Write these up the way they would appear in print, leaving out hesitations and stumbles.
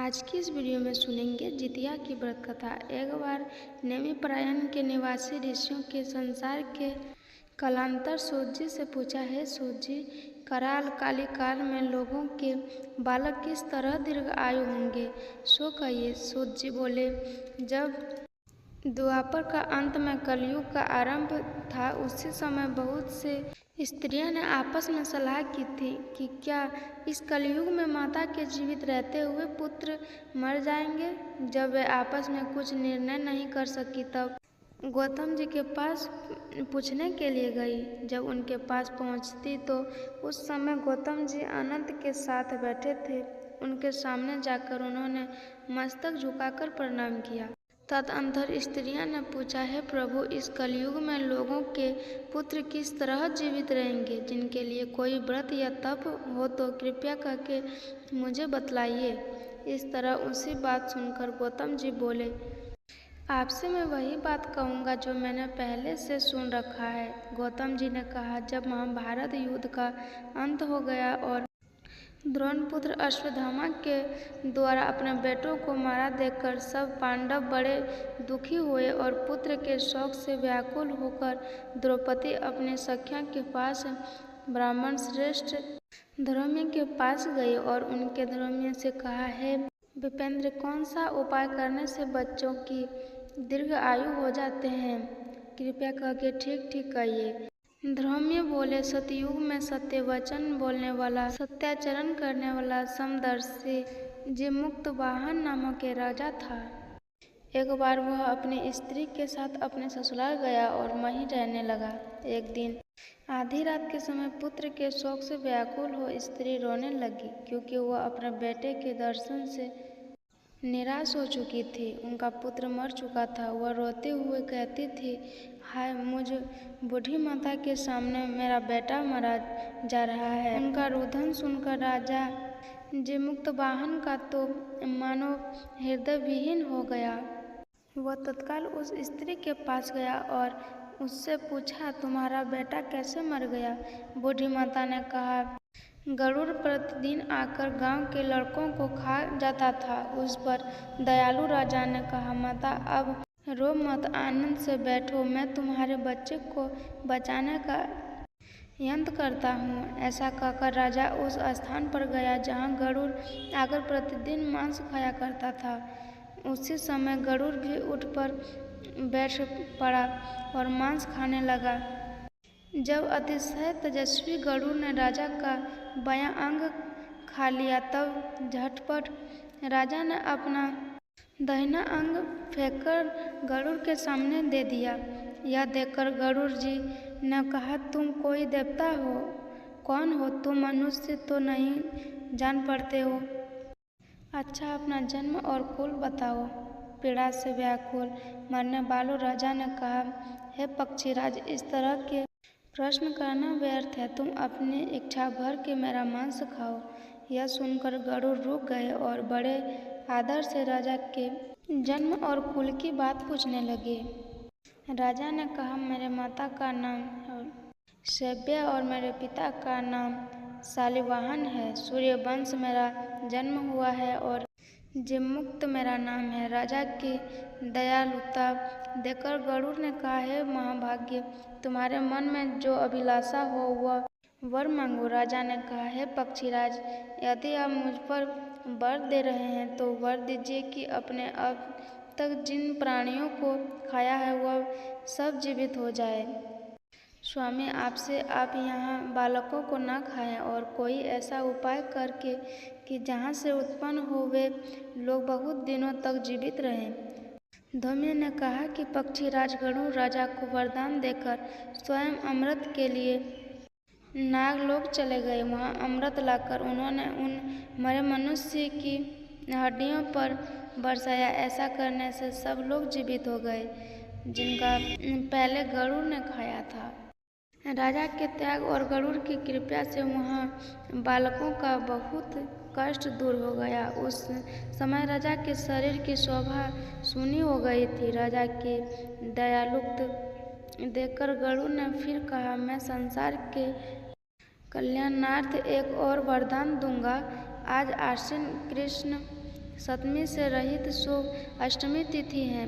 आज की इस वीडियो में सुनेंगे जितिया की व्रत कथा। एक बार नेमिप्रायण के निवासी ऋषियों के संसार के कालांतर सूत जी से पूछा, है सूत जी, कराल काली काल में लोगों के बालक किस तरह दीर्घ आयु होंगे, सो कहिए। सूत जी बोले, जब द्वापर का अंत में कलयुग का आरंभ था, उसी समय बहुत से स्त्रियों ने आपस में सलाह की थी कि क्या इस कलयुग में माता के जीवित रहते हुए पुत्र मर जाएंगे। जब वे आपस में कुछ निर्णय नहीं कर सकी, तब गौतम जी के पास पूछने के लिए गई। जब उनके पास पहुंचती तो उस समय गौतम जी अनंत के साथ बैठे थे। उनके सामने जाकर उन्होंने मस्तक झुकाकर प्रणाम किया। तदनंतर स्त्रियों ने पूछा, है प्रभु, इस कलयुग में लोगों के पुत्र किस तरह जीवित रहेंगे। जिनके लिए कोई व्रत या तप हो तो कृपया करके मुझे बतलाइए। इस तरह उसी बात सुनकर गौतम जी बोले, आपसे मैं वही बात कहूँगा जो मैंने पहले से सुन रखा है। गौतम जी ने कहा, जब महाभारत युद्ध का अंत हो गया और द्रोणपुत्र अश्वत्थामा के द्वारा अपने बेटों को मारा देखकर सब पांडव बड़े दुखी हुए और पुत्र के शोक से व्याकुल होकर द्रौपदी अपने सखियों के पास ब्राह्मण श्रेष्ठ धर्मी के पास गई और उनके धर्मी से कहा, है विपेंद्र, कौन सा उपाय करने से बच्चों की दीर्घ आयु हो जाते हैं, कृपया करके ठीक ठीक कहिए। धर्मी बोले, सतयुग में सत्य वचन बोलने वाला, सत्याचरण करने वाला समदर्शी जिमुक्त वाहन नामक के राजा था। एक बार वह अपनी स्त्री के साथ अपने ससुराल गया और वहीं रहने लगा। एक दिन आधी रात के समय पुत्र के शोक से व्याकुल हो स्त्री रोने लगी, क्योंकि वह अपने बेटे के दर्शन से निराश हो चुकी थी। उनका पुत्र मर चुका था। वह रोते हुए कहती थी, हाय, मुझ बूढ़ी माता के सामने मेरा बेटा मरा जा रहा है। उनका रुदन सुनकर राजा जिमुक्त वाहन का तो मानो हृदय विहीन हो गया। वह तत्काल उस स्त्री के पास गया और उससे पूछा, तुम्हारा बेटा कैसे मर गया। बूढ़ी माता ने कहा, गरुड़ प्रतिदिन आकर गांव के लड़कों को खा जाता था। उस पर दयालु राजा ने कहा, माता अब रो मत, आनंद से बैठो, मैं तुम्हारे बच्चे को बचाने का यत्न करता हूँ। ऐसा कहकर राजा उस स्थान पर गया जहाँ गरुड़ आकर प्रतिदिन मांस खाया करता था। उसी समय गरुड़ भी उठ पर बैठ पड़ा और मांस खाने लगा। जब अतिशय तेजस्वी गरुड़ ने राजा का बायां अंग खा लिया, तब झटपट राजा ने अपना दाहिना अंग फेंककर गरुड़ के सामने दे दिया। यह देखकर गरुड़ जी ने कहा, तुम कोई देवता हो? कौन हो तुम? मनुष्य तो नहीं जान पड़ते हो। अच्छा, अपना जन्म और कुल बताओ। पीड़ा से व्याकुल मरने वाले राजा ने कहा, हे पक्षीराज, इस तरह के प्रश्न करना व्यर्थ है। तुम अपनी इच्छा भर के मेरा मांस खाओ। यह सुनकर गरुड़ रुक गए और बड़े आदर से राजा के जन्म और कुल की बात पूछने लगे। राजा ने कहा, मेरे माता का नाम शैब्या और मेरे पिता का नाम शालिवाहन है। सूर्यवंश मेरा जन्म हुआ है और जिमुक्त मेरा नाम है। राजा की दयालुता देखकर गरुड़ ने कहा, हे महाभाग्य, तुम्हारे मन में जो अभिलाषा हो वह वर मांगो। राजा ने कहा, हे पक्षीराज, यदि आप मुझ पर वर दे रहे हैं तो वर दीजिए कि अपने अब तक जिन प्राणियों को खाया है वह सब जीवित हो जाए। स्वामी, आपसे आप यहाँ बालकों को न खाएं और कोई ऐसा उपाय करके कि जहाँ से उत्पन्न हो वे लोग बहुत दिनों तक जीवित रहें। धौम्य ने कहा कि पक्षीराज गरुड़ राजा को वरदान देकर स्वयं अमृत के लिए नागलोक चले गए। वहाँ अमृत लाकर उन्होंने उन मरे मनुष्य की हड्डियों पर बरसाया। ऐसा करने से सब लोग जीवित हो गए जिनका पहले गरुड़ ने खाया था। राजा के त्याग और गरुड़ की कृपा से वहाँ बालकों का बहुत कष्ट दूर हो गया। उस समय राजा के शरीर की शोभा सूनी हो गई थी। राजा की दयालुता देखकर गरुड़ ने फिर कहा, मैं संसार के कल्याणार्थ एक और वरदान दूंगा। आज आश्विन कृष्ण सप्तमी से रहित शुभ अष्टमी तिथि है।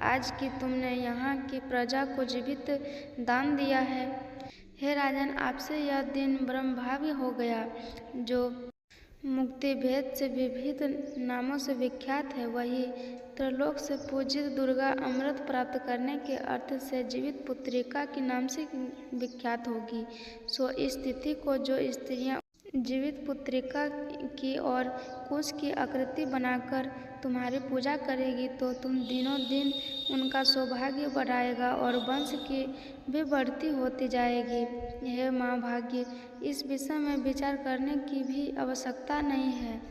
आज की तुमने यहाँ की प्रजा को जीवित दान दिया है। हे राजन, आपसे यह दिन ब्रह्मभावी हो गया। जो मुक्ति भेद से विविध नामों से विख्यात है, वही त्रिलोक से पूजित दुर्गा अमृत प्राप्त करने के अर्थ से जीवित पुत्रिका के नाम से विख्यात होगी। सो इस तिथि को जो स्त्रियां जीवित पुत्रिका की और कुश की आकृति बनाकर तुम्हारी पूजा करेगी, तो तुम दिनों दिन उनका सौभाग्य बढ़ाएगा और वंश की भी बढ़ती होती जाएगी। हे माँ भाग्य, इस विषय में विचार करने की भी आवश्यकता नहीं है।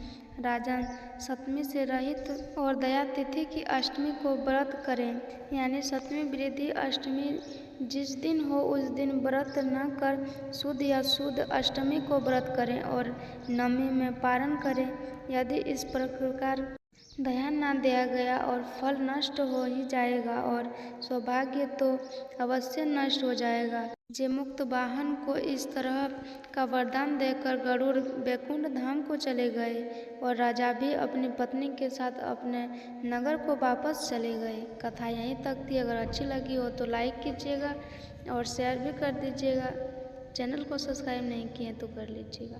राजन, सप्तमी से रहित और दया तिथि की अष्टमी को व्रत करें, यानी सप्तमी वृद्धि अष्टमी जिस दिन हो उस दिन व्रत न कर शुद्ध या शुद्ध अष्टमी को व्रत करें और नवमी में पारण करें। यदि इस प्रकार ध्यान न दिया गया और फल नष्ट हो ही जाएगा और सौभाग्य तो अवश्य नष्ट हो जाएगा। जे मुक्त वाहन को इस तरह का वरदान देकर गरुड़ वैकुंठ धाम को चले गए और राजा भी अपनी पत्नी के साथ अपने नगर को वापस चले गए। कथा यहीं तक थी। अगर अच्छी लगी हो तो लाइक कीजिएगा और शेयर भी कर दीजिएगा। चैनल को सब्सक्राइब नहीं किए तो कर लीजिएगा।